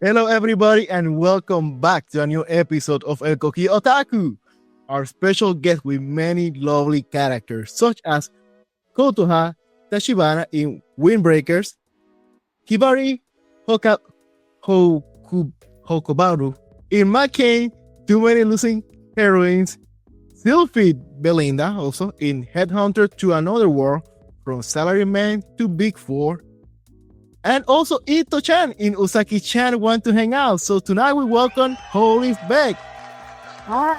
Hello, everybody, and welcome back to a new episode of El Koki Otaku. Our special guest with many lovely characters, such as Kotoha, Tachibana in Windbreakers, Hibari, Houkobaru in Makeine, Too Many Losing Heroines, Sylphid, Belinda, also in Headhunted to Another World, from Salaryman to Big Four, and also Ito-chan in Uzaki-chan Want to Hang Out. So tonight we welcome Hollis Beck. Hi.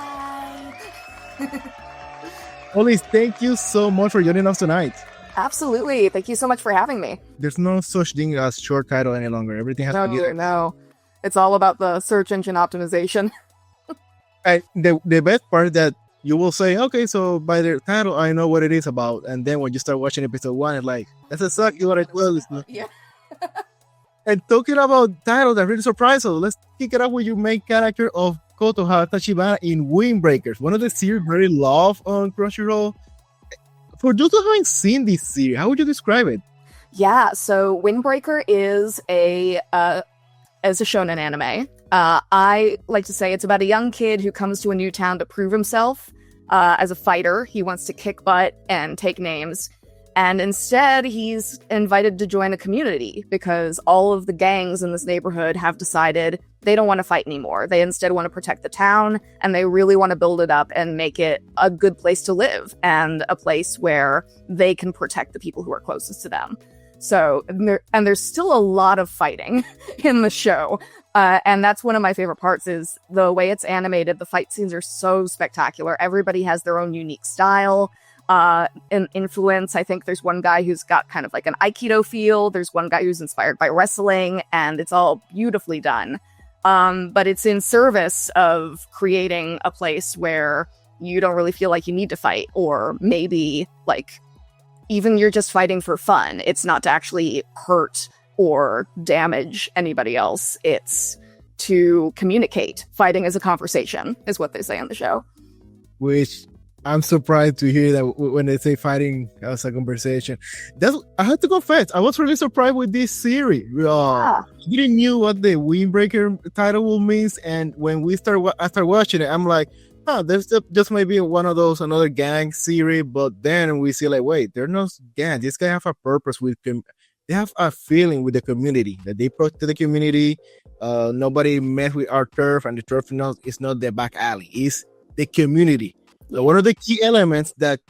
Hollis, thank you so much for joining us tonight. Absolutely. Thank you so much for having me. There's no such thing as short title any longer. Everything has to be... No. It's all about the search engine optimization. The best part is that you will say, okay, so by the title, I know what it is about. And then when you start watching episode 1, it's like, that's exactly what it was. Yeah. And talking about titles that really surprised us, let's kick it off with your main character of Kotoha Tachibana in Windbreakers, one of the series very loved on Crunchyroll. For those who haven't seen this series, how would you describe it? Yeah, so Windbreaker is a shonen anime. I like to say it's about a young kid who comes to a new town to prove himself as a fighter. He wants to kick butt and take names. And instead, he's invited to join a community because all of the gangs in this neighborhood have decided they don't want to fight anymore. They instead want to protect the town, and they really want to build it up and make it a good place to live and a place where they can protect the people who are closest to them. So, there's still a lot of fighting in the show. And that's one of my favorite parts is the way it's animated. The fight scenes are so spectacular. Everybody has their own unique style. An influence. I think there's one guy who's got kind of like an Aikido feel. There's one guy who's inspired by wrestling, and it's all beautifully done. But it's in service of creating a place where you don't really feel like you need to fight, or maybe like even you're just fighting for fun. It's not to actually hurt or damage anybody else. It's to communicate. Fighting is a conversation, is what they say on the show. Which I'm surprised to hear that when they say fighting as a conversation. I have to confess, I was really surprised with this series. I didn't knew what the Windbreaker title means, and when I start watching it, I'm like, there's just maybe one of those another gang series. But then we see like, wait, they're not gang. This guy have a purpose they have a feeling with the community that they protect the community. Nobody mess with our turf, and the turf is not the back alley. It's the community. So one of the key elements that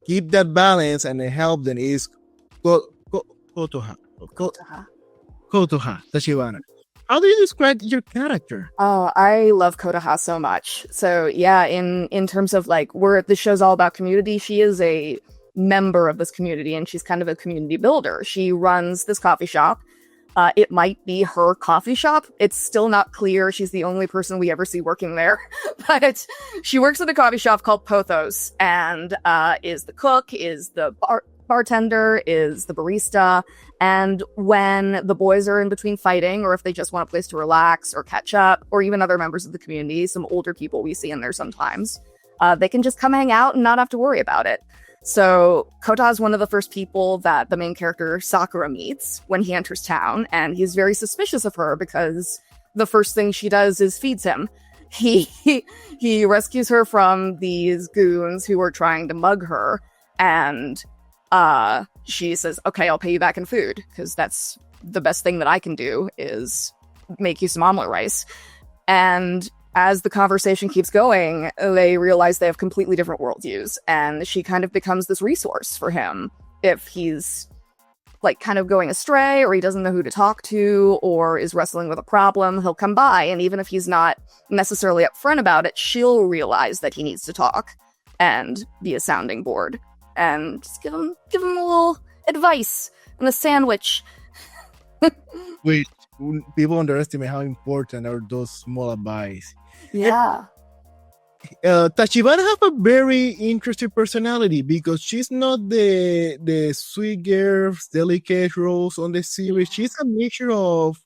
keep that balance and help them is Kotoha, Tachibana. How do you describe your character? Oh, I love Kotoha so much. So yeah, in terms of like the show's all about community, she is a member of this community, and she's kind of a community builder. She runs this coffee shop. It might be her coffee shop. It's still not clear. She's the only person we ever see working there. But she works at a coffee shop called Pothos, and is the cook, is the bartender, is the barista. And when the boys are in between fighting, or if they just want a place to relax or catch up, or even other members of the community, some older people we see in there sometimes, they can just come hang out and not have to worry about it. So Kota is one of the first people that the main character Sakura meets when he enters town, and he's very suspicious of her because the first thing she does is feeds him. He rescues her from these goons who are trying to mug her, and she says, okay, I'll pay you back in food, because that's the best thing that I can do is make you some omelet rice. And as the conversation keeps going, they realize they have completely different worldviews, and she kind of becomes this resource for him if he's like kind of going astray, or he doesn't know who to talk to, or is wrestling with a problem. He'll come by, and even if he's not necessarily upfront about it, she'll realize that he needs to talk and be a sounding board, and just give him a little advice and a sandwich. Wait, people underestimate how important are those small advice. Yeah. Tachibana have a very interesting personality because she's not the sweet girl, delicate roles on the series. She's a mixture of,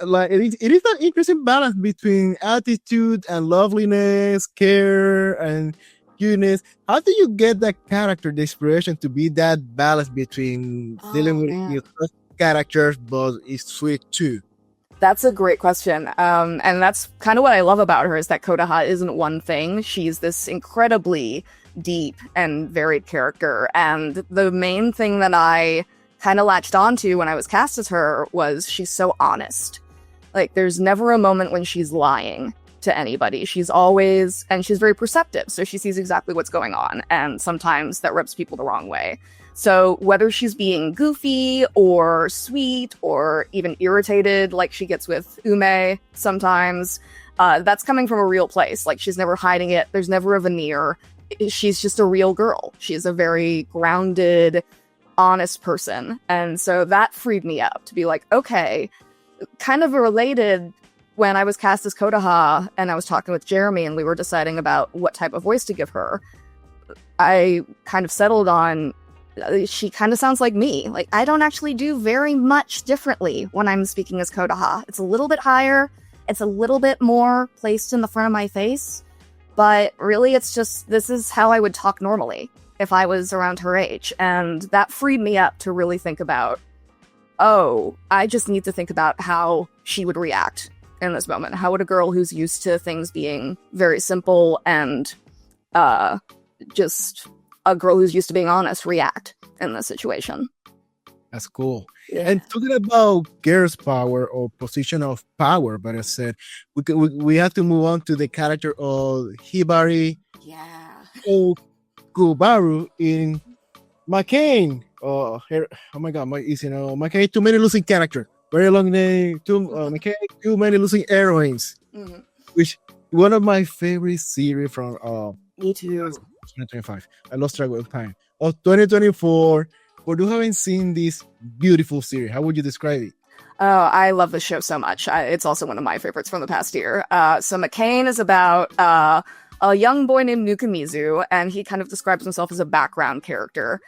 like, it is an interesting balance between attitude and loveliness, care and cuteness. How do you get that character, the inspiration to be that balance between dealing with your characters, but it's sweet too? That's a great question. And that's kind of what I love about her, is that Kotoha isn't one thing. She's this incredibly deep and varied character. And the main thing that I kind of latched onto when I was cast as her was she's so honest. Like, there's never a moment when she's lying to anybody. She's always, and she's very perceptive, so she sees exactly what's going on. And sometimes that rubs people the wrong way. So whether she's being goofy or sweet or even irritated, like she gets with Ume sometimes, that's coming from a real place. Like, she's never hiding it. There's never a veneer. She's just a real girl. She's a very grounded, honest person. And so that freed me up to be like, okay, kind of related when I was cast as Kotoha and I was talking with Jeremy and we were deciding about what type of voice to give her. I kind of settled on, she kind of sounds like me. Like, I don't actually do very much differently when I'm speaking as Kotoha. It's a little bit higher. It's a little bit more placed in the front of my face. But really, it's just, this is how I would talk normally if I was around her age. And that freed me up to really think about, oh, I just need to think about how she would react in this moment. How would a girl who's used to things being very simple and just a girl who's used to being honest react in this situation? That's cool. Yeah. And talking about girls' power or position of power, but I said we have to move on to the character of Hibari Houkobaru in Makeine. Oh my god, Makeine, too many losing character. Very long name. Makeine, too many losing heroines. Mm-hmm. Which one of my favorite series from me too. 2025. I lost track of time. Of 2024. But you haven't seen this beautiful series. How would you describe it? Oh, I love this show so much. It's also one of my favorites from the past year. So Makeine is about a young boy named Nukamizu, and he kind of describes himself as a background character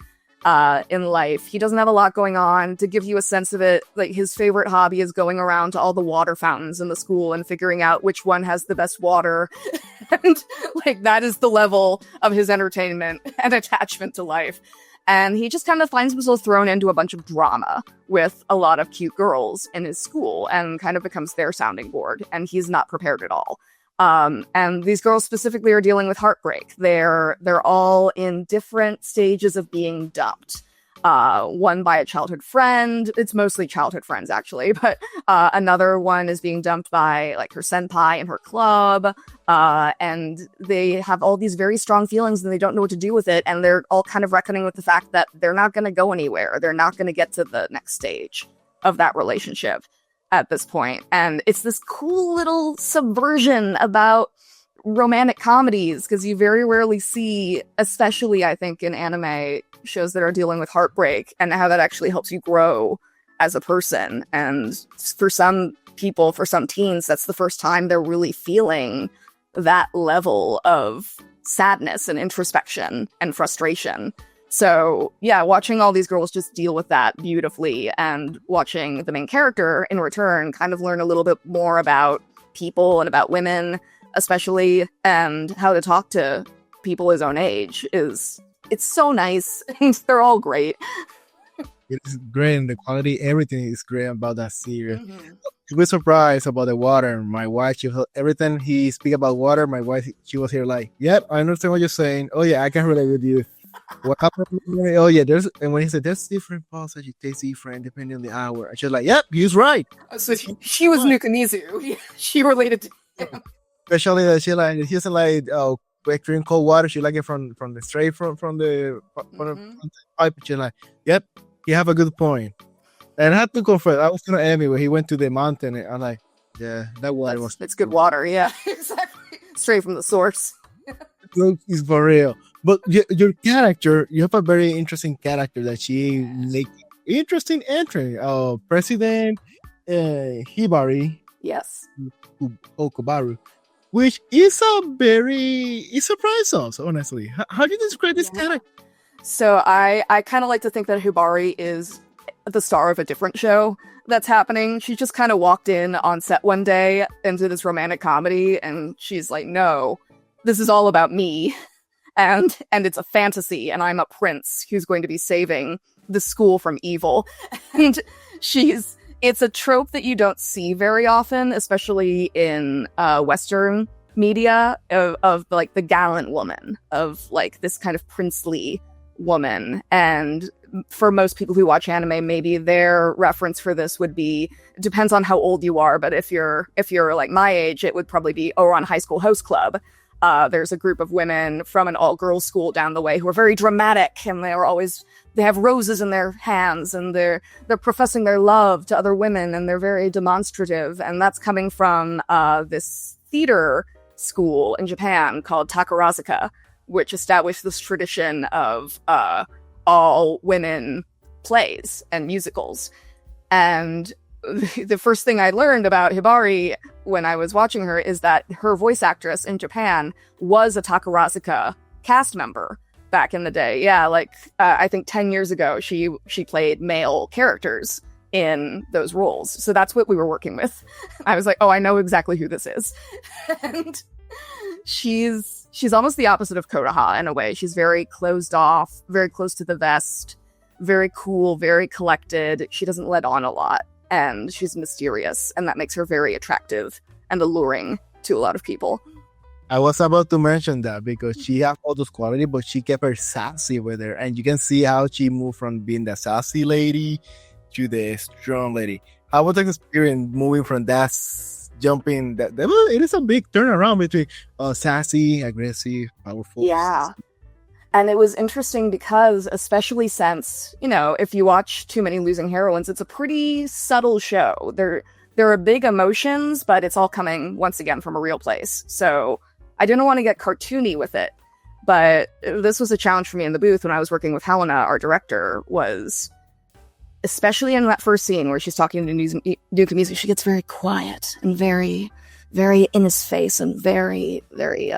in life. He doesn't have a lot going on. To give you a sense of it, like, his favorite hobby is going around to all the water fountains in the school and figuring out which one has the best water. And like, that is the level of his entertainment and attachment to life. And he just kind of finds himself thrown into a bunch of drama with a lot of cute girls in his school and kind of becomes their sounding board. And he's not prepared at all. And these girls specifically are dealing with heartbreak. They're all in different stages of being dumped. One by a childhood friend. It's mostly childhood friends, actually. But another one is being dumped by, like, her senpai in her club. And they have all these very strong feelings and they don't know what to do with it. And they're all kind of reckoning with the fact that they're not going to go anywhere. They're not going to get to the next stage of that relationship at this point. And it's this cool little subversion about romantic comedies, because you very rarely see, especially I think in anime shows that are dealing with heartbreak, and how that actually helps you grow as a person. And for some people, for some teens, that's the first time they're really feeling that level of sadness and introspection and frustration. So yeah, watching all these girls just deal with that beautifully, and watching the main character in return kind of learn a little bit more about people and about women especially, and how to talk to people his own age it's so nice. They're all great. It's great, and the quality, everything is great about that series. Mm-hmm. I was surprised about the water. My wife, every time he speak about water, my wife, she was here like, yep, I understand what you're saying. Oh yeah, I can relate with you. What happened? Oh yeah, and when he said there's different pulses, it tastes different depending on the hour. And she's like, yep, he's right. So she was Nukamizu. She related to him. Especially that he doesn't like extreme cold water. She like it from the straight from the pipe. She's like, yep, you have a good point. And I had to confess, I was gonna Emmy when he went to the mountain, and I'm like, yeah, that water it's good water. Yeah, exactly, straight from the source. It's for real. But your character, you have a very interesting character that she make interesting entry. President Hibari. Yes. Houkobaru. Which is it surprised us, honestly. How do you describe this character? So I kind of like to think that Hibari is the star of a different show that's happening. She just kind of walked in on set one day into this romantic comedy, and she's like, no, this is all about me. And it's a fantasy, and I'm a prince who's going to be saving the school from evil. And she's It's a trope that you don't see very often, especially in Western media, of like the gallant woman, of like this kind of princely woman. And for most people who watch anime, maybe their reference for this would be, it depends on how old you are, but if you're like my age, it would probably be Ouran High School Host Club. There's a group of women from an all-girls school down the way who are very dramatic, and they have roses in their hands, and they're professing their love to other women, and they're very demonstrative. And that's coming from this theater school in Japan called Takarazuka, which established this tradition of all women plays and musicals. And the first thing I learned about Hibari when I was watching her is that her voice actress in Japan was a Takarazuka cast member back in the day. Yeah, like I think 10 years ago, she played male characters in those roles. So that's what we were working with. I was like, oh, I know exactly who this is. And she's almost the opposite of Kotoha in a way. She's very closed off, very close to the vest, very cool, very collected. She doesn't let on a lot, and she's mysterious, and that makes her very attractive and alluring to a lot of people. I was about to mention that because she has all those qualities, but she kept her sassy with her, and you can see how she moved from being the sassy lady to the strong lady. How was the experience moving from that jumping? It is a big turnaround between sassy, aggressive, powerful. Yeah. And it was interesting because, especially since, if you watch too many losing heroines, it's a pretty subtle show. There are big emotions, but it's all coming, once again, from a real place. So I didn't want to get cartoony with it. But this was a challenge for me in the booth when I was working with Helena, our director, was especially in that first scene where she's talking to Nuka, she gets very quiet and very, very in his face and very, very,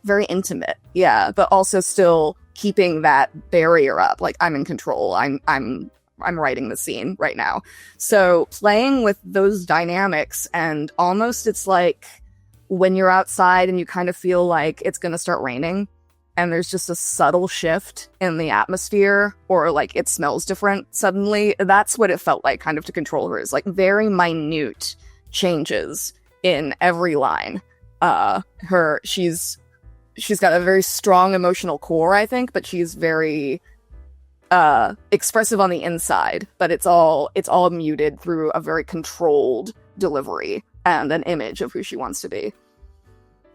very intimate. Yeah, but also still keeping that barrier up. Like, I'm in control. I'm writing the scene right now. So playing with those dynamics, and almost it's like when you're outside and you kind of feel like it's going to start raining, and there's just a subtle shift in the atmosphere, or like it smells different suddenly. That's what it felt like, kind of, to control her, is like very minute changes in every line. She's got a very strong emotional core, I think, but she's very expressive on the inside, but it's all muted through a very controlled delivery and an image of who she wants to be.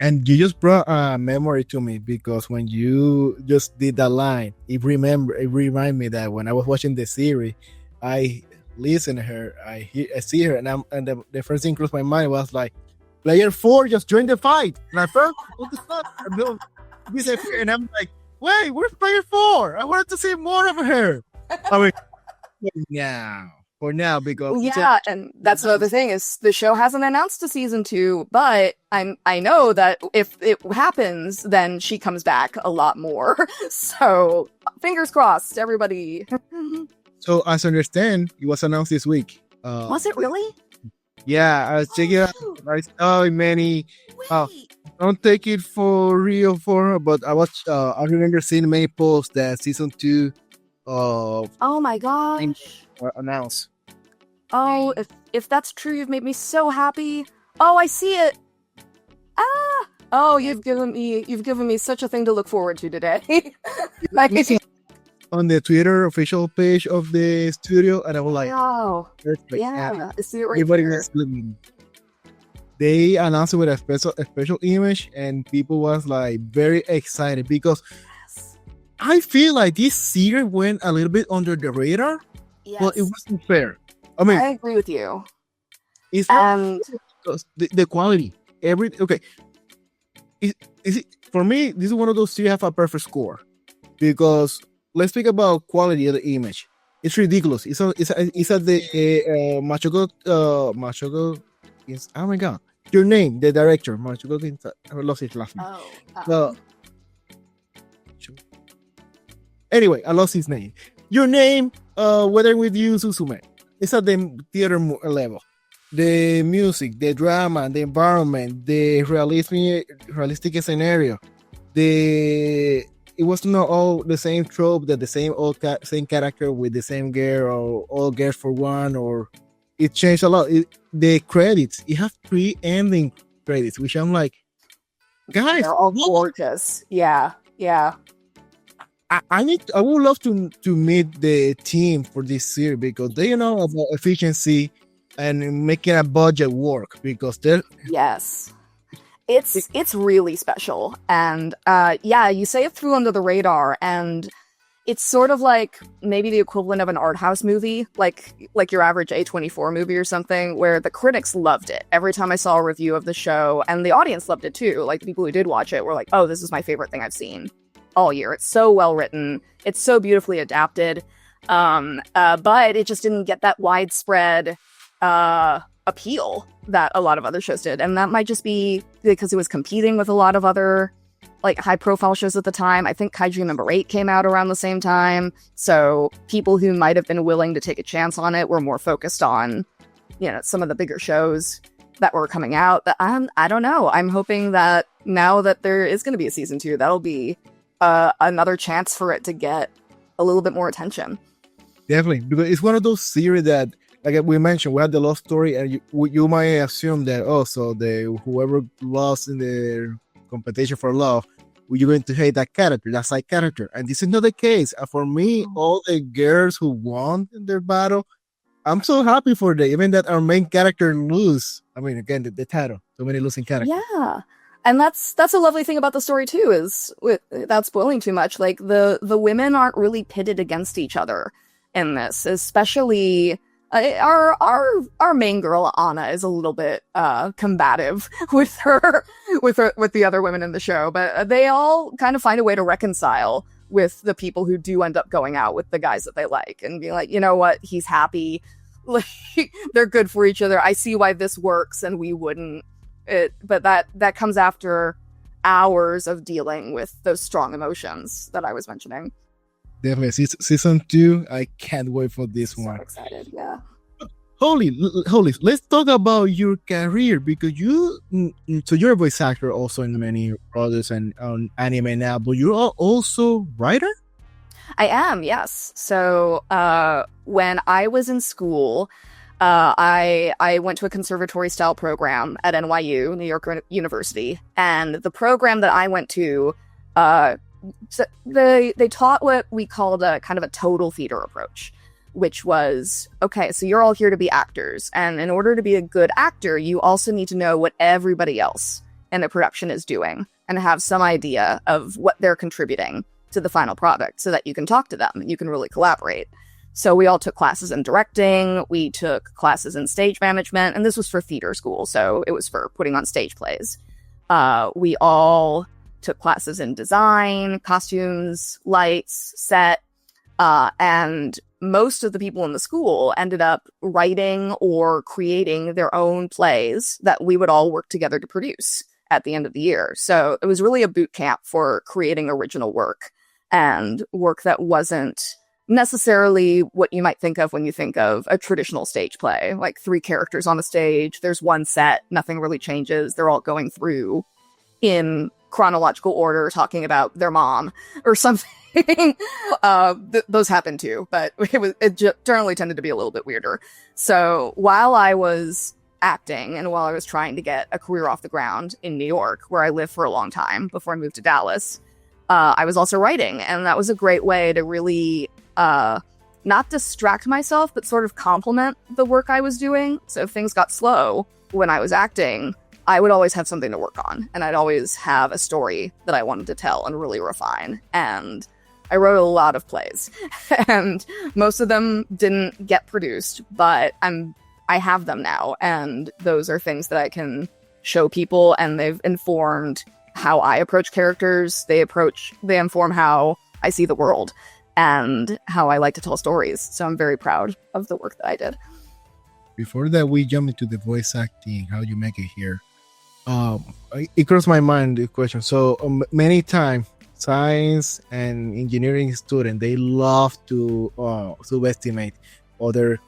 And you just brought a memory to me, because when you just did that line, it reminded me that when I was watching the series, I listen to her, I see her, and the first thing crossed my mind was like, Player 4 just joined the fight. And I felt, what the fuck? And I'm like, wait, where's Player 4? I wanted to see more of her. I mean, for now, because and that's the other thing, is the show hasn't announced a season 2, but I know that if it happens, then she comes back a lot more. So fingers crossed, everybody. So as I understand, it was announced this week. Was it really? Yeah, I was checking out. I saw many. Don't take it for real for her, but I remember seeing many posts that season 2 of. Oh my gosh! Announced. Oh, if that's true, you've made me so happy. Oh, I see it. Oh, you've given me such a thing to look forward to today. On the Twitter official page of the studio, and I was like, "Oh, yeah, I see it right here." They announced it with a special image, and people was like very excited, because I feel like this series went a little bit under the radar. Yes. Well, it wasn't fair. I mean, I agree with you. It's not the quality. For me, this is one of those series have a perfect score, because let's speak about quality of the image. It's ridiculous. It's at the Machogo. Oh my god, your name, the director, Machogo. I lost his last name. Anyway, I lost his name. Your name, Weathering with You, Suzume. It's at the theater level. The music, the drama, the environment, the realistic scenario. It was not all the same trope, that the same character with the same girl, or all girls for one, or it changed a lot. The credits, you have 3 ending credits, which I'm like, guys, they're all gorgeous. Yeah. I would love to meet the team for this series because they know about efficiency and making a budget work because they're yes. It's really special. And you say it flew under the radar, and it's sort of like maybe the equivalent of an art house movie, like your average A24 movie or something, where the critics loved it. Every time I saw a review of the show, and the audience loved it too, like the people who did watch it were like, oh, this is my favorite thing I've seen all year. It's so well written. It's so beautifully adapted. But it just didn't get that widespread appeal that a lot of other shows did. And that might just be because it was competing with a lot of other like high profile shows at the time. I think Kaiju number 8 came out around the same time. So people who might have been willing to take a chance on it were more focused on, some of the bigger shows that were coming out. But I don't know. I'm hoping that now that there is going to be a season 2, that'll be another chance for it to get a little bit more attention. Definitely, because it's one of those series that, like we mentioned, we had the love story, and you might assume that so whoever lost in the competition for love, you're going to hate that character, that side character, and this is not the case. For me, all the girls who won in their battle, I'm so happy for them, even that our main character lose. I mean, again, the title, so many losing characters. Yeah. And that's a lovely thing about the story too, is without spoiling too much, like the women aren't really pitted against each other in this, especially our main girl Anna is a little bit combative with the other women in the show, but they all kind of find a way to reconcile with the people who do end up going out with the guys that they like and be like, you know what, he's happy, like they're good for each other. I see why this works, and we wouldn't. But that comes after hours of dealing with those strong emotions that I was mentioning. Definitely. Season 2, I can't wait for this one. So excited, yeah. Holy, let's talk about your career, because you're a voice actor also in many products and on anime now, but you're also writer? I am, yes. So when I was in school, I went to a conservatory style program at NYU, New York University, and the program that I went to, so they taught what we called a kind of a total theater approach, which was, okay, so you're all here to be actors, and in order to be a good actor, you also need to know what everybody else in the production is doing and have some idea of what they're contributing to the final product so that you can talk to them and you can really collaborate. So we all took classes in directing, we took classes in stage management, and this was for theater school, so it was for putting on stage plays. We all took classes in design, costumes, lights, set, and most of the people in the school ended up writing or creating their own plays that we would all work together to produce at the end of the year. So it was really a boot camp for creating original work, and work that wasn't necessarily what you might think of when you think of a traditional stage play, like 3 characters on a stage, there's one set, nothing really changes, they're all going through in chronological order talking about their mom or something. Those happen too, but it generally tended to be a little bit weirder. So while I was acting and while I was trying to get a career off the ground in New York, where I lived for a long time before I moved to Dallas, I was also writing, and that was a great way to really not distract myself, but sort of complement the work I was doing. So if things got slow when I was acting, I would always have something to work on, and I'd always have a story that I wanted to tell and really refine. And I wrote a lot of plays, and most of them didn't get produced, but I have them now, and those are things that I can show people, and they've informed how I approach characters. They inform how I see the world and how I like to tell stories. So I'm very proud of the work that I did. Before that, we jump into the voice acting, how you make it here. It crossed my mind, the question. So many times, science and engineering students, they love to subestimate other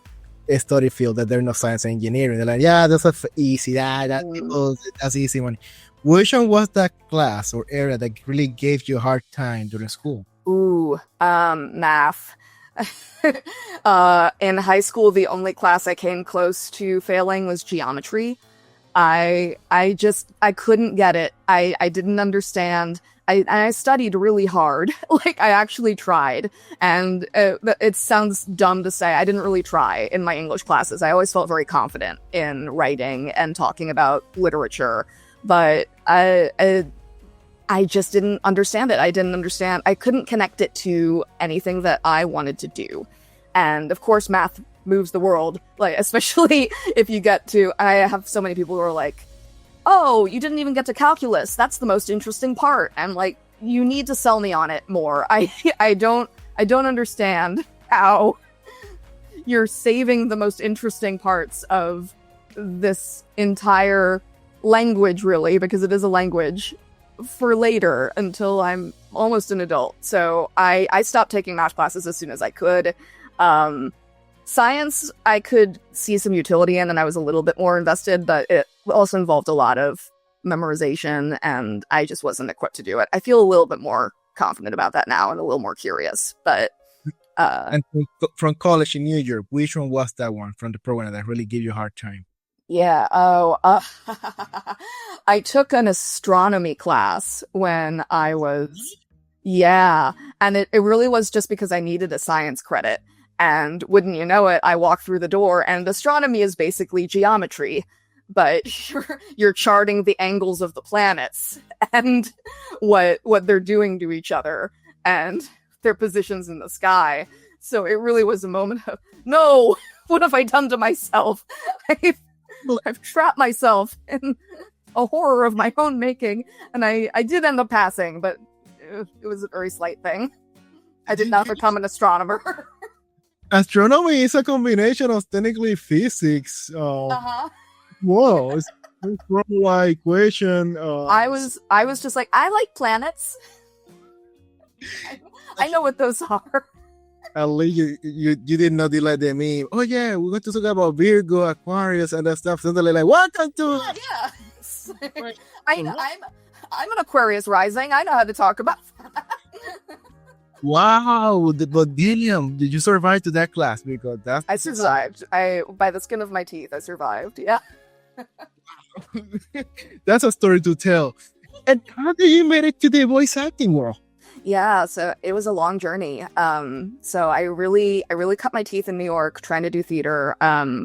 study field that they're not science and engineering. They're like, yeah, that's easy. That's easy one. Which one was that class or area that really gave you a hard time during school? Math. In high school, the only class I came close to failing was geometry. I couldn't get it. I didn't understand. I studied really hard. Like, I actually tried. And it sounds dumb to say, I didn't really try in my English classes. I always felt very confident in writing and talking about literature. But I just didn't understand it. I couldn't connect it to anything that I wanted to do. And of course, math moves the world, like, especially if you get to, I have so many people who are like, oh, you didn't even get to calculus. That's the most interesting part. I'm like, you need to sell me on it more. I don't understand how you're saving the most interesting parts of this entire language, really, because it is a language, for later until I'm almost an adult. So I stopped taking math classes as soon as I could. Science, I could see some utility in, and I was a little bit more invested, but it also involved a lot of memorization, and I just wasn't equipped to do it. I feel a little bit more confident about that now and a little more curious, but... And from college in New York, which one was that one from the program that really gave you a hard time? Yeah, I took an astronomy class when I was... Yeah, and it really was just because I needed a science credit. And wouldn't you know it, I walked through the door, and astronomy is basically geometry, but you're charting the angles of the planets and what they're doing to each other and their positions in the sky. So it really was a moment of, no, what have I done to myself? I've trapped myself in a horror of my own making, and I did end up passing, but it was a very slight thing. I did not become an astronomer. Astronomy is a combination of technically physics. Whoa, it's from like equation. I was just like, I like planets. I know what those are. At least you did not like the meme. Oh yeah, we're going to talk about Virgo, Aquarius, and that stuff. And they're like, welcome to. Yeah. I'm an Aquarius rising. I know how to talk about that. Wow, but William, did you survive to that class? Because I survived. By the skin of my teeth, I survived. Yeah. That's a story to tell. And how did you make it to the voice acting world? Yeah, so it was a long journey. So I really cut my teeth in New York trying to do theater.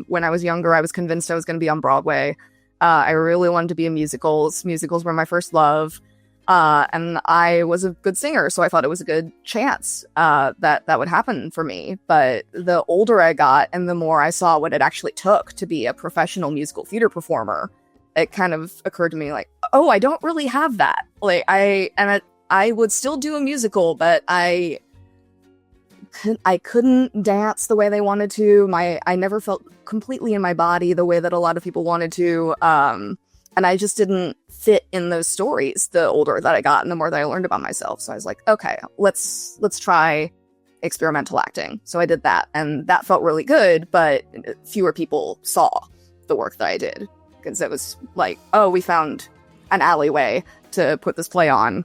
When I was younger, I was convinced I was going to be on Broadway. I really wanted to be in musicals. Musicals were my first love. And I was a good singer, so I thought it was a good chance that would happen for me. But the older I got and the more I saw what it actually took to be a professional musical theater performer, it kind of occurred to me like, oh, I don't really have that. Like I would still do a musical, but I couldn't dance the way they wanted to. I never felt completely in my body the way that a lot of people wanted to. And I just didn't fit in those stories the older that I got and the more that I learned about myself. So I was like, okay, let's try experimental acting. So I did that, and that felt really good, but fewer people saw the work that I did because it was like, oh, we found an alleyway to put this play on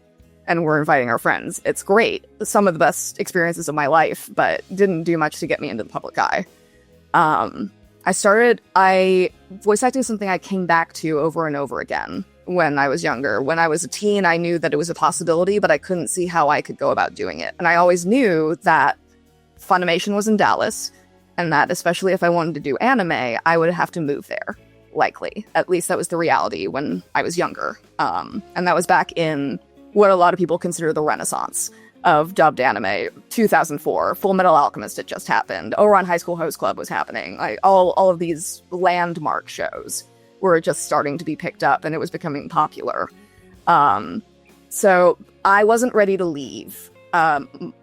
and we're inviting our friends. It's great. Some of the best experiences of my life, but didn't do much to get me into the public eye. Voice acting is something I came back to over and over again when I was younger. When I was a teen, I knew that it was a possibility, but I couldn't see how I could go about doing it. And I always knew that Funimation was in Dallas, and that especially if I wanted to do anime, I would have to move there, likely. At least that was the reality when I was younger. And that was back in what a lot of people consider the Renaissance of dubbed anime. 2004, Full Metal Alchemist had just happened. Ouran High School Host Club was happening. Like all of these landmark shows were just starting to be picked up, and it was becoming popular. So I wasn't ready to leave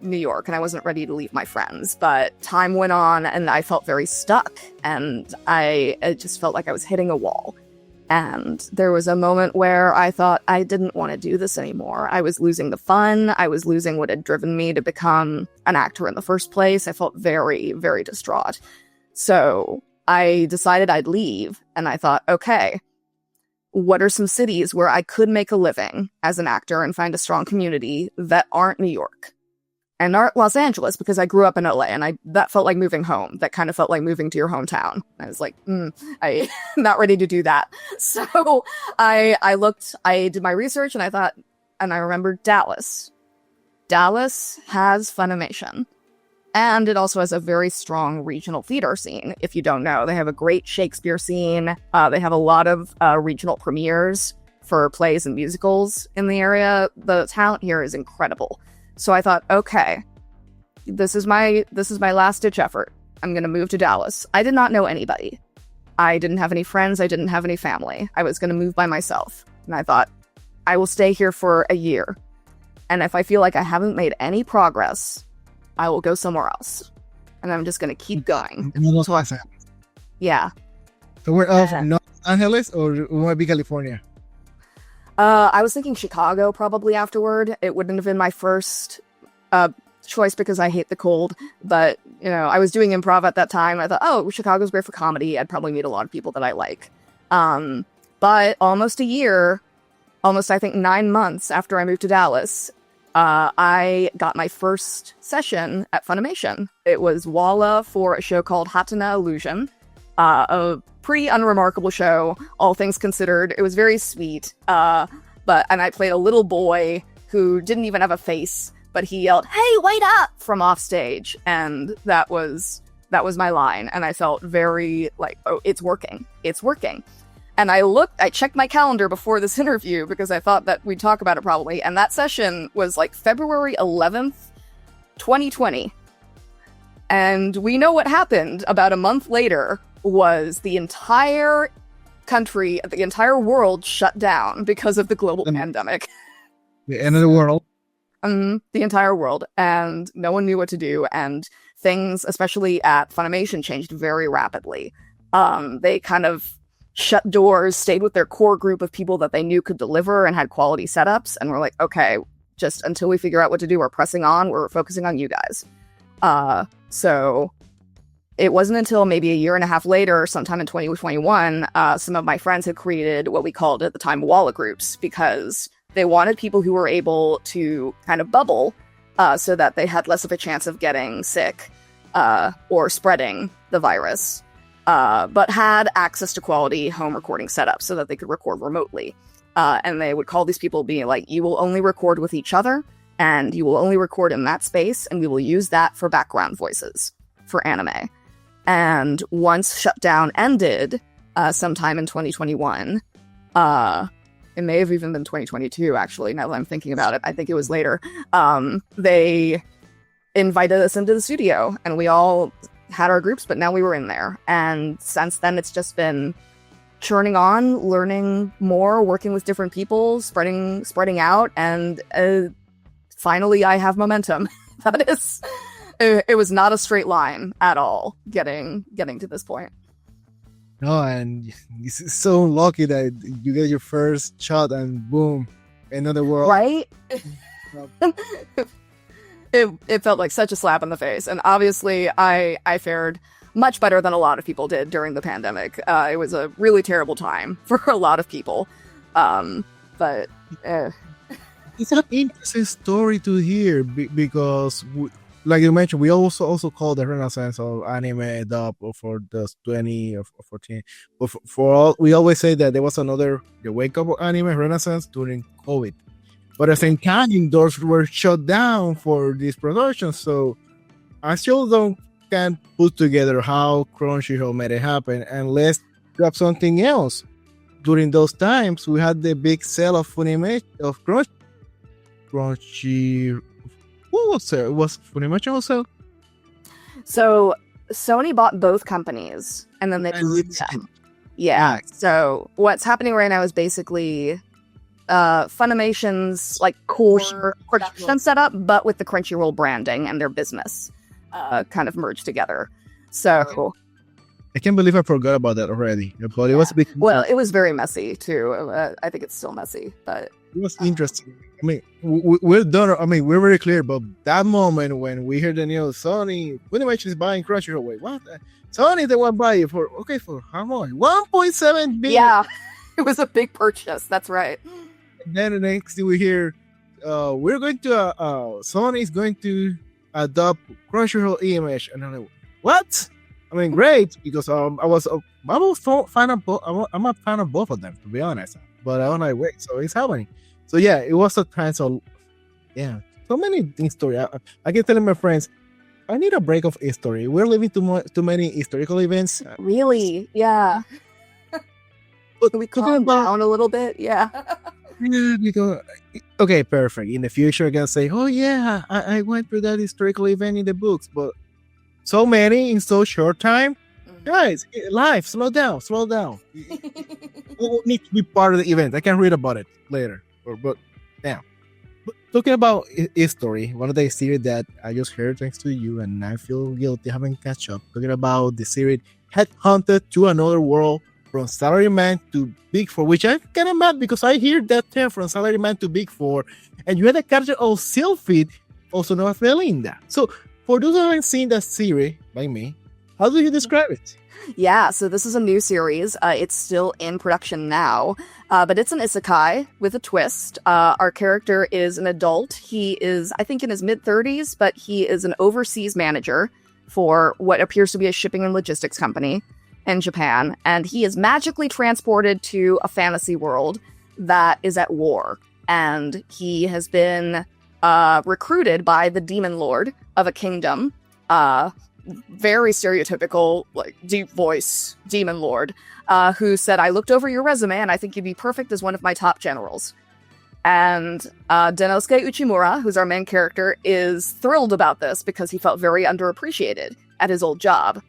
New York, and I wasn't ready to leave my friends. But time went on, and I felt very stuck, and it just felt like I was hitting a wall. And there was a moment where I thought I didn't want to do this anymore. I was losing the fun. I was losing what had driven me to become an actor in the first place. I felt very, very distraught. So I decided I'd leave, and I thought, okay, what are some cities where I could make a living as an actor and find a strong community that aren't New York? and Los Angeles, because I grew up in LA, and that felt like moving home. That kind of felt like moving to your hometown. I was like, I'm not ready to do that. So I did my research, and I thought, and I remembered Dallas. Dallas has Funimation. And it also has a very strong regional theater scene. If you don't know, they have a great Shakespeare scene. They have a lot of regional premieres for plays and musicals in the area. The talent here is incredible. So I thought, okay, this is my last ditch effort. I'm going to move to Dallas. I did not know anybody. I didn't have any friends. I didn't have any family. I was going to move by myself. And I thought, I will stay here for a year. And if I feel like I haven't made any progress, I will go somewhere else. And I'm just going to keep going. Yeah. So we're off Los Angeles, or it might be California? I was thinking Chicago probably afterward. It wouldn't have been my first choice because I hate the cold. But, I was doing improv at that time. I thought, oh, Chicago's great for comedy. I'd probably meet a lot of people that I like. But almost a year, I think 9 months after I moved to Dallas, I got my first session at Funimation. It was Walla for a show called Hatena Illusion, a pretty unremarkable show, all things considered. It was very sweet, and I played a little boy who didn't even have a face, but he yelled, "Hey, wait up!" from off stage, and that was my line, and I felt very like, oh, it's working. And I checked my calendar before this interview because I thought that we'd talk about it probably. And that session was like February 11th, 2020. And we know what happened about a month later was the entire country, the entire world shut down because of the global pandemic. The end of the world. The entire world. And no one knew what to do. And things, especially at Funimation, changed very rapidly. They kind of shut doors, stayed with their core group of people that they knew could deliver and had quality setups, and we're like, okay, just until we figure out what to do, we're pressing on, we're focusing on you guys. So it wasn't until maybe a year and a half later, sometime in 2021, some of my friends had created what we called at the time Walla groups, because they wanted people who were able to kind of bubble so that they had less of a chance of getting sick or spreading the virus. But had access to quality home recording setups so that they could record remotely. And they would call these people being like, you will only record with each other, and you will only record in that space, and we will use that for background voices for anime. And once shutdown ended, sometime in 2021, it may have even been 2022, actually, now that I'm thinking about it. I think it was later. They invited us into the studio, and we all had our groups, but now we were in there. And since then, it's just been churning on, learning more, working with different people, spreading out, and finally I have momentum. That is, it was not a straight line at all getting to this point. No, and it's so lucky that you get your first shot and boom, another world. Right? It felt like such a slap in the face. And obviously, I fared much better than a lot of people did during the pandemic. It was a really terrible time for a lot of people. But it's an interesting story to hear because, like you mentioned, we also call the renaissance of anime dub for the 20 or 14. But for all, we always say that there was the wake up of anime renaissance during COVID. But at the same time, doors were shut down for this production, so I still can't put together how Crunchyroll made it happen. And let's grab something else. During those times, we had the big sale of Funimation, of Crunchy. Who was there? Was Funimation also? So Sony bought both companies, and then they moved them. Yeah. So what's happening right now is basically Funimation's like core production setup, but with the Crunchyroll branding and their business kind of merged together. So I can't believe I forgot about that already. But it was a big. Well, it was very messy too. I think it's still messy, but it was interesting. I mean, we're done. I mean, we're very clear. But that moment when we heard the news, Sony Funimation is buying Crunchyroll. Wait, what? Sony they want to buy it for how much? 1.7 billion. Yeah, it was a big purchase. That's right. And then the next thing we hear, Sony is going to adopt Crunchyroll image, and I'm like, what? I mean, great, because I'm a fan of I'm a fan of both of them, to be honest. But I was like, wait, so it's happening. So yeah, it was a time. So yeah, so many history. I keep telling my friends, I need a break of history. We're living too many historical events. Really? Yeah. But Can we calm down a little bit? Yeah. yeah, because okay, perfect. In the future, I can say, oh yeah, I went through that historical event in the books, but so many in so short time. Guys, life, slow down, slow down. We need to be part of the event. I can read about it later. But now, talking about history, one of the series that I just heard thanks to you, and I feel guilty having catch up. Talking about the series Headhunted to Another World, from Salaryman to Big Four, which I'm kind of mad because I hear that term from Salaryman to Big Four, and you had a character of Sylphid, also known as Belinda. So, for those who haven't seen that series, like me, how do you describe it? Yeah, so this is a new series. It's still in production now, but it's an isekai with a twist. Our character is an adult. He is, I think, in his mid-30s, but he is an overseas manager for what appears to be a shipping and logistics company in Japan, and he is magically transported to a fantasy world that is at war. And he has been recruited by the demon lord of a kingdom, very stereotypical, like, deep voice demon lord, who said, I looked over your resume and I think you'd be perfect as one of my top generals. And Denosuke Uchimura, who's our main character, is thrilled about this because he felt very underappreciated at his old job.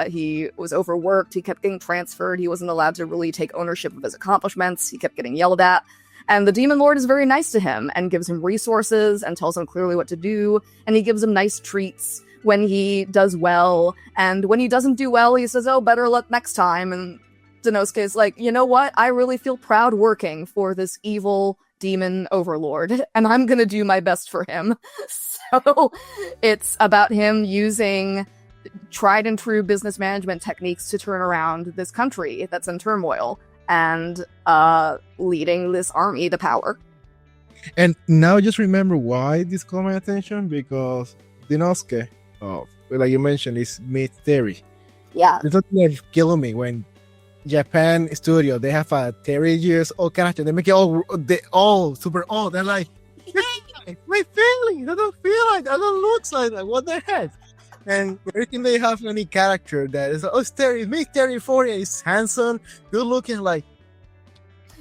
He was overworked, he kept getting transferred, he wasn't allowed to really take ownership of his accomplishments, he kept getting yelled at. And the Demon Lord is very nice to him and gives him resources and tells him clearly what to do, and he gives him nice treats when he does well, and when he doesn't do well, he says, oh, better luck next time. And Denosuke is like, you know what? I really feel proud working for this evil demon overlord, and I'm gonna do my best for him. So it's about him using tried and true business management techniques to turn around this country that's in turmoil and leading this army to power. And now just remember why this caught my attention, because Denosuke, like you mentioned, is mid-30. Yeah. It's something that's killing me when Japan studio, they have a 30 years old character, they make it all super old. They're like, hey, my feeling, I don't feel like, I don't look like that, what the heck? And everything they have any character that is, oh, it's 30, me 30, 40, he's handsome, good looking, like,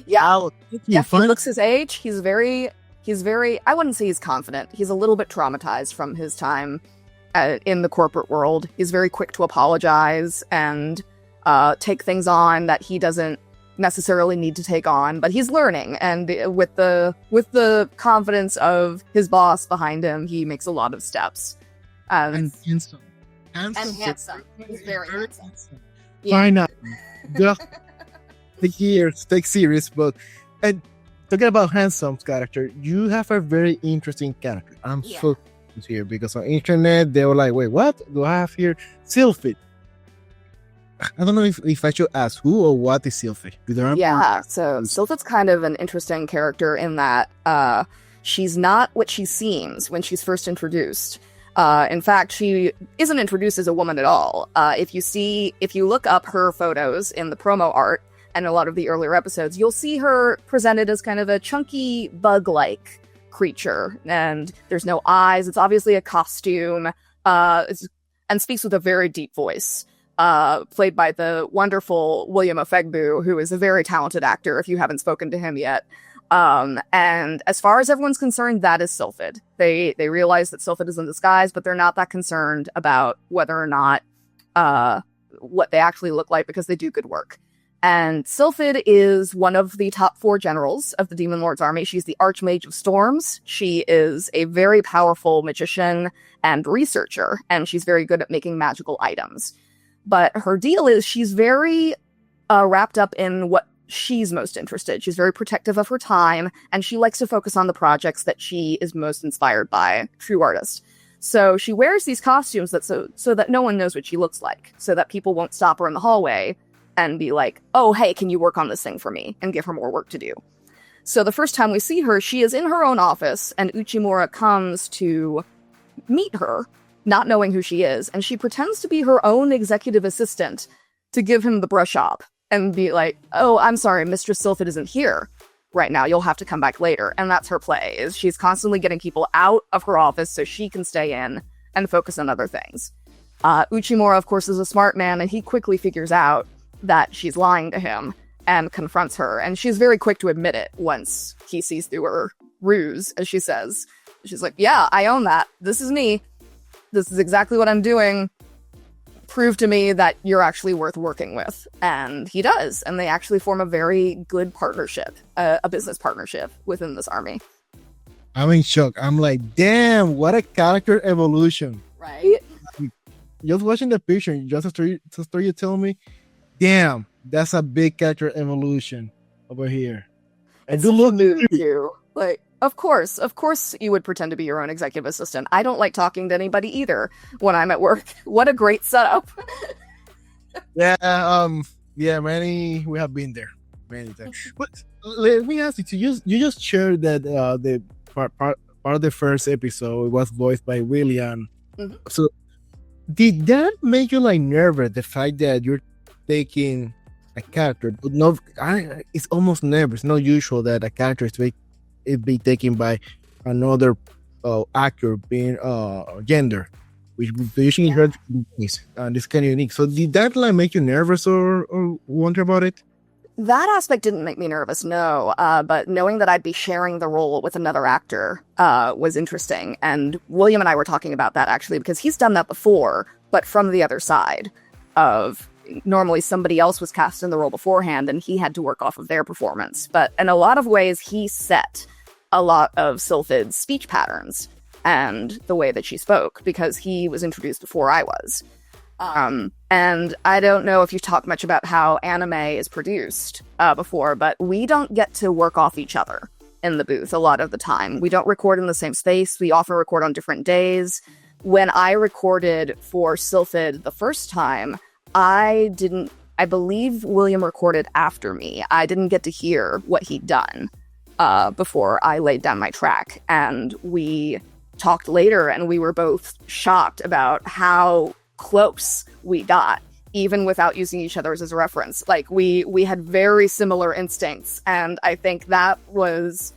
yeah, he looks his age. He's very, I wouldn't say he's confident. He's a little bit traumatized from his time in the corporate world. He's very quick to apologize and take things on that he doesn't necessarily need to take on, but he's learning, and with the confidence of his boss behind him, he makes a lot of steps. And handsome. He's very handsome. Yeah. Why not? Take serious, but and talking about handsome's character, you have a very interesting character. I'm so confused here because on internet they were like, wait, what do I have here? Sylphid. I don't know if I should ask who or what is Sylphid. Yeah, so Sylphid's kind of an interesting character in that she's not what she seems when she's first introduced. In fact, she isn't introduced as a woman at all. If you look up her photos in the promo art and a lot of the earlier episodes, you'll see her presented as kind of a chunky bug-like creature, and there's no eyes. It's obviously a costume, and speaks with a very deep voice, played by the wonderful William Ofegbu, who is a very talented actor if you haven't spoken to him yet. And as far as everyone's concerned, that is Sylphid. They realize that Sylphid is in disguise, but they're not that concerned about whether or not what they actually look like, because they do good work. And Sylphid is one of the top 4 generals of the Demon Lord's army. She's the Archmage of Storms. She is a very powerful magician and researcher, and she's very good at making magical items. But her deal is she's very wrapped up in what she's most interested. She's very protective of her time, and she likes to focus on the projects that she is most inspired by. True artist. So she wears these costumes that so that no one knows what she looks like, so that people won't stop her in the hallway and be like, oh, hey, can you work on this thing for me? And give her more work to do. So the first time we see her, she is in her own office, and Uchimura comes to meet her, not knowing who she is, and she pretends to be her own executive assistant to give him the brush up and be like, oh, I'm sorry, Mistress Sylphid isn't here right now. You'll have to come back later. And that's her play, is she's constantly getting people out of her office so she can stay in and focus on other things. Uchimura, of course, is a smart man, and he quickly figures out that she's lying to him and confronts her. And she's very quick to admit it once he sees through her ruse, as she says. She's like, yeah, I own that. This is me. This is exactly what I'm doing. Prove to me that you're actually worth working with. And he does. And they actually form a very good partnership, a business partnership within this army. I'm in shock. I'm like, damn, what a character evolution. Right? Just watching the picture, just a story you tell me, damn, that's a big character evolution over here. And do look mood too. Like, of course you would pretend to be your own executive assistant. I don't like talking to anybody either when I'm at work. What a great setup. We have been there many times. But let me ask you, you just shared that the part of the first episode was voiced by William. Mm-hmm. So did that make you like nervous, the fact that you're taking a character, but no, it's almost never, it's not usual that a character is be taken by another actor being gender, which we usually heard this kind of unique. So did that like make you nervous or wonder about it? That aspect didn't make me nervous, no. But knowing that I'd be sharing the role with another actor was interesting. And William and I were talking about that actually, because he's done that before, but from the other side of normally somebody else was cast in the role beforehand and he had to work off of their performance. But in a lot of ways, he set a lot of Sylphid's speech patterns and the way that she spoke, because he was introduced before I was. And I don't know if you've talked much about how anime is produced before, but we don't get to work off each other in the booth a lot of the time. We don't record in the same space. We often record on different days. When I recorded for Sylphid the first time, I believe William recorded after me. I didn't get to hear what he'd done before I laid down my track. And we talked later and we were both shocked about how close we got, even without using each other as a reference. Like we had very similar instincts, and I think that was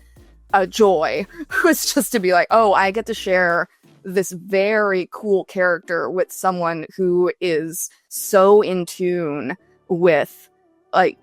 a joy. Was just to be like, oh, I get to share this very cool character with someone who is so in tune with like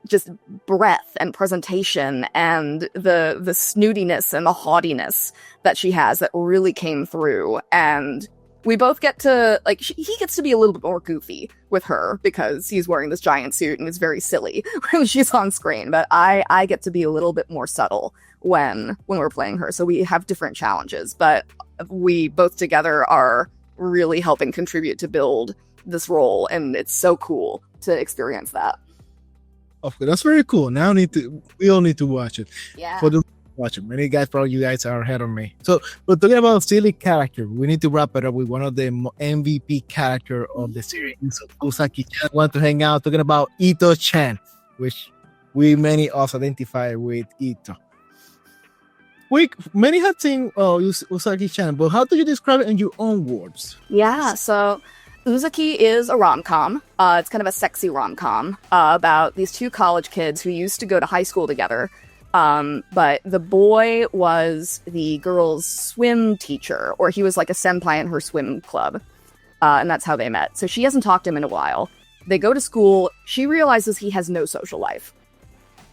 just breath and presentation and the snootiness and the haughtiness that she has that really came through. And we both get to, like, he gets to be a little bit more goofy with her because he's wearing this giant suit and it's very silly when she's on screen. But I get to be a little bit more subtle when we're playing her. So we have different challenges, but we both together are really helping contribute to build this role. And it's so cool to experience that. Okay, that's very cool. Now we all need to watch it. Yeah. Watch it. Many guys, probably you guys are ahead of me. So, but talking about silly character, we need to wrap it up with one of the MVP character of the series. So, Uzaki-chan want to hang out talking about Ito-chan, which many also identify with Ito. Many have seen Uzaki-chan, but how do you describe it in your own words? Yeah, so Uzaki is a rom-com. It's kind of a sexy rom-com about these two college kids who used to go to high school together. But the boy was the girl's swim teacher, or he was like a senpai in her swim club. And that's how they met. So she hasn't talked to him in a while. They go to school. She realizes he has no social life.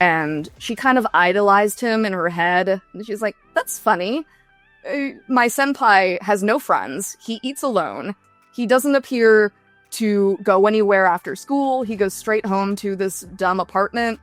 And she kind of idolized him in her head. And she's like, that's funny. My senpai has no friends. He eats alone. He doesn't appear to go anywhere after school. He goes straight home to this dumb apartment.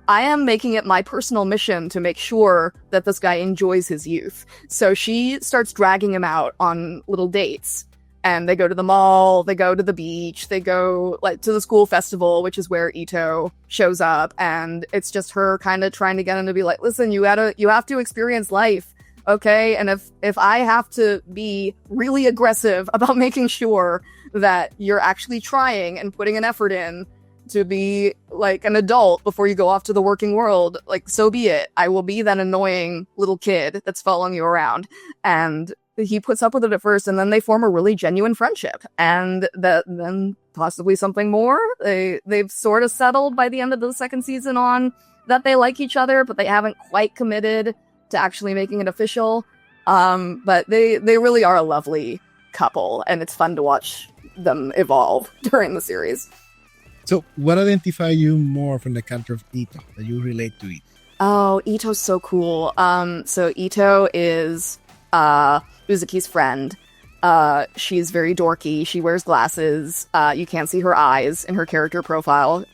I am making it my personal mission to make sure that this guy enjoys his youth. So she starts dragging him out on little dates. And they go to the mall, they go to the beach, they go like to the school festival, which is where Ito shows up. And it's just her kind of trying to get him to be like, listen, you have to experience life. Okay. And if I have to be really aggressive about making sure that you're actually trying and putting an effort in to be like an adult before you go off to the working world, like, so be it. I will be that annoying little kid that's following you around. And he puts up with it at first, and then they form a really genuine friendship, and then possibly something more. They've sort of settled by the end of the second season on that they like each other, but they haven't quite committed to actually making it official. But they really are a lovely couple, and it's fun to watch them evolve during the series. So what identifies you more from the character of Ito, that you relate to it? Oh, Ito's so cool. So Ito is Uzuki's friend. She's very dorky. She wears glasses. You can't see her eyes in her character profile.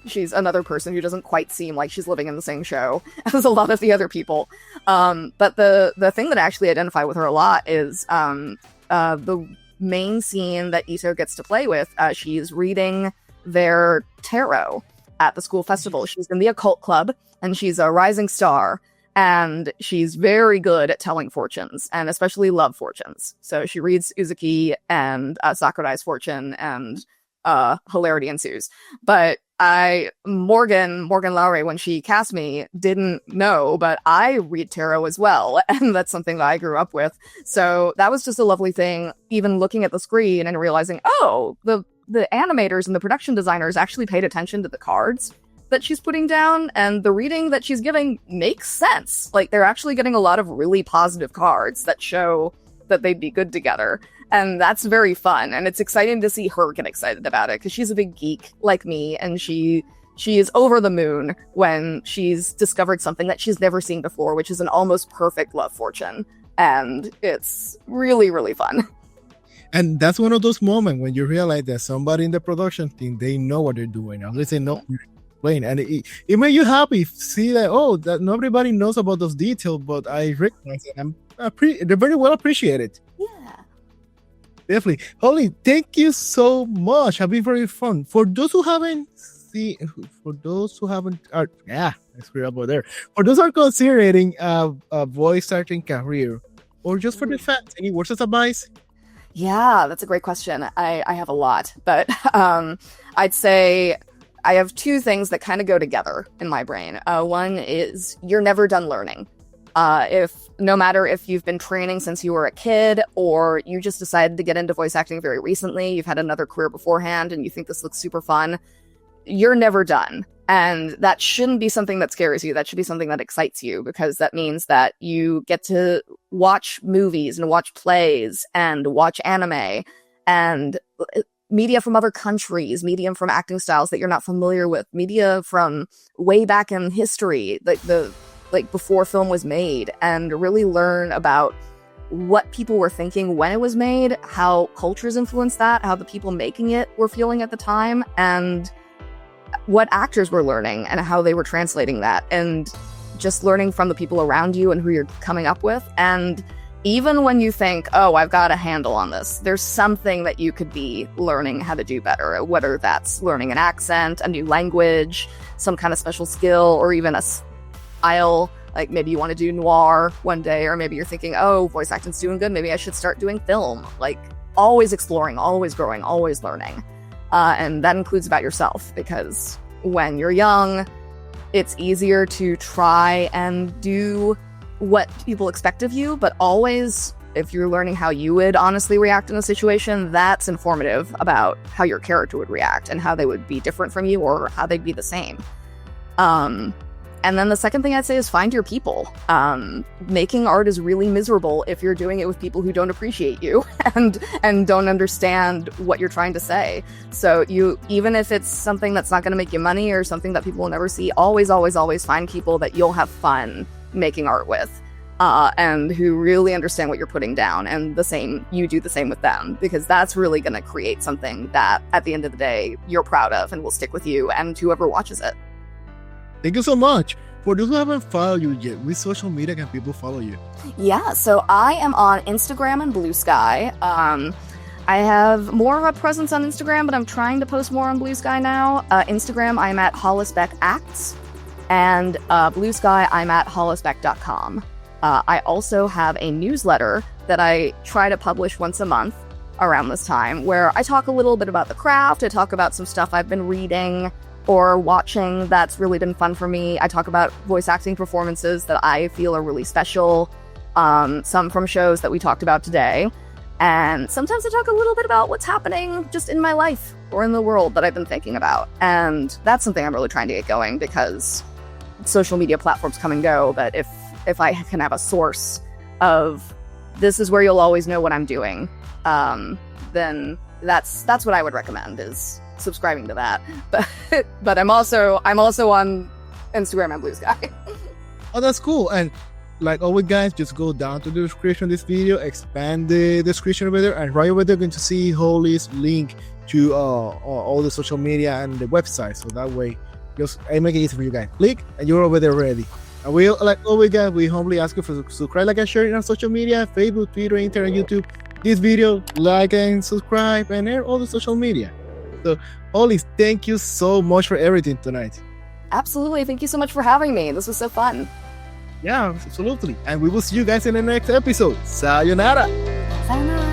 She's another person who doesn't quite seem like she's living in the same show as a lot of the other people. But the thing that I actually identify with her a lot is the main scene that Ito gets to play with. She's reading their tarot at the school festival. She's in the occult club, and she's a rising star. And she's very good at telling fortunes, and especially love fortunes. So she reads Uzuki and Sakurai's fortune, and hilarity ensues. But Morgan Lowry, when she cast me, didn't know, but I read tarot as well, and that's something that I grew up with. So that was just a lovely thing, even looking at the screen and realizing, oh, the animators and the production designers actually paid attention to the cards that she's putting down, and the reading that she's giving makes sense. Like, they're actually getting a lot of really positive cards that show that they'd be good together. And that's very fun, and it's exciting to see her get excited about it, because she's a big geek like me, and she is over the moon when she's discovered something that she's never seen before, which is an almost perfect love fortune. And it's really, really fun. And that's one of those moments when you realize that somebody in the production team, they know what they're doing. At least they know playing, and it made you happy to see that, oh, that not everybody knows about those details, but I recognize it. They're very well appreciated. Yeah, definitely. Holly, thank you so much. Have been very fun. For those who haven't I screwed up over there. For those who are considering a voice acting career, or just for the fans, any words of advice? Yeah, that's a great question. I have a lot, but I'd say I have two things that kind of go together in my brain. One is you're never done learning. No matter if you've been training since you were a kid, or you just decided to get into voice acting very recently, you've had another career beforehand and you think this looks super fun, you're never done. And that shouldn't be something that scares you. That should be something that excites you, because that means that you get to watch movies and watch plays and watch anime and media from other countries, media from acting styles that you're not familiar with, media from way back in history, like before film was made, and really learn about what people were thinking when it was made, how cultures influenced that, how the people making it were feeling at the time, and what actors were learning and how they were translating that, and just learning from the people around you and who you're coming up with. And even when you think, oh, I've got a handle on this, there's something that you could be learning how to do better, whether that's learning an accent, a new language, some kind of special skill, or even a style. Like maybe you want to do noir one day, or maybe you're thinking, oh, voice acting's doing good, maybe I should start doing film. Like, always exploring, always growing, always learning. And that includes about yourself, because when you're young, it's easier to try and do what people expect of you, but always, if you're learning how you would honestly react in a situation, that's informative about how your character would react and how they would be different from you or how they'd be the same. And then the second thing I'd say is find your people. Making art is really miserable if you're doing it with people who don't appreciate you and don't understand what you're trying to say. So even if it's something that's not going to make you money or something that people will never see, always, always, always find people that you'll have fun making art with, and who really understand what you're putting down, and you do the same with them, because that's really going to create something that at the end of the day you're proud of and will stick with you and whoever watches it. Thank you so much. For those who haven't followed you yet, which social media can people follow you? Yeah, so I am on Instagram and Blue Sky. I have more of a presence on Instagram, but I'm trying to post more on Blue Sky now. Instagram, I'm at Hollis Beck Acts, and Blue Sky, I'm at hollisbeck.com. I also have a newsletter that I try to publish once a month around this time, where I talk a little bit about the craft, I talk about some stuff I've been reading or watching that's really been fun for me. I talk about voice acting performances that I feel are really special. some from shows that we talked about today. And sometimes I talk a little bit about what's happening just in my life or in the world that I've been thinking about. And that's something I'm really trying to get going, because social media platforms come and go. But if I can have a source of this is where you'll always know what I'm doing, then that's what I would recommend, is subscribing to that. But I'm also on Instagram and Blue Sky. Oh, that's cool. And like always, guys, just go down to the description of this video, expand the description over there, and right over there you're going to see Hollis link to all the social media and the website. So that way, just I make it easy for you guys. Click and you're over there already. And we, like always, guys, we humbly ask you for subscribe, like, and share it on social media, Facebook, Twitter, Instagram, YouTube. This video, like and subscribe, and all the social media. So, Hollis, thank you so much for everything tonight. Absolutely. Thank you so much for having me. This was so fun. Yeah, absolutely. And we will see you guys in the next episode. Sayonara. Sayonara.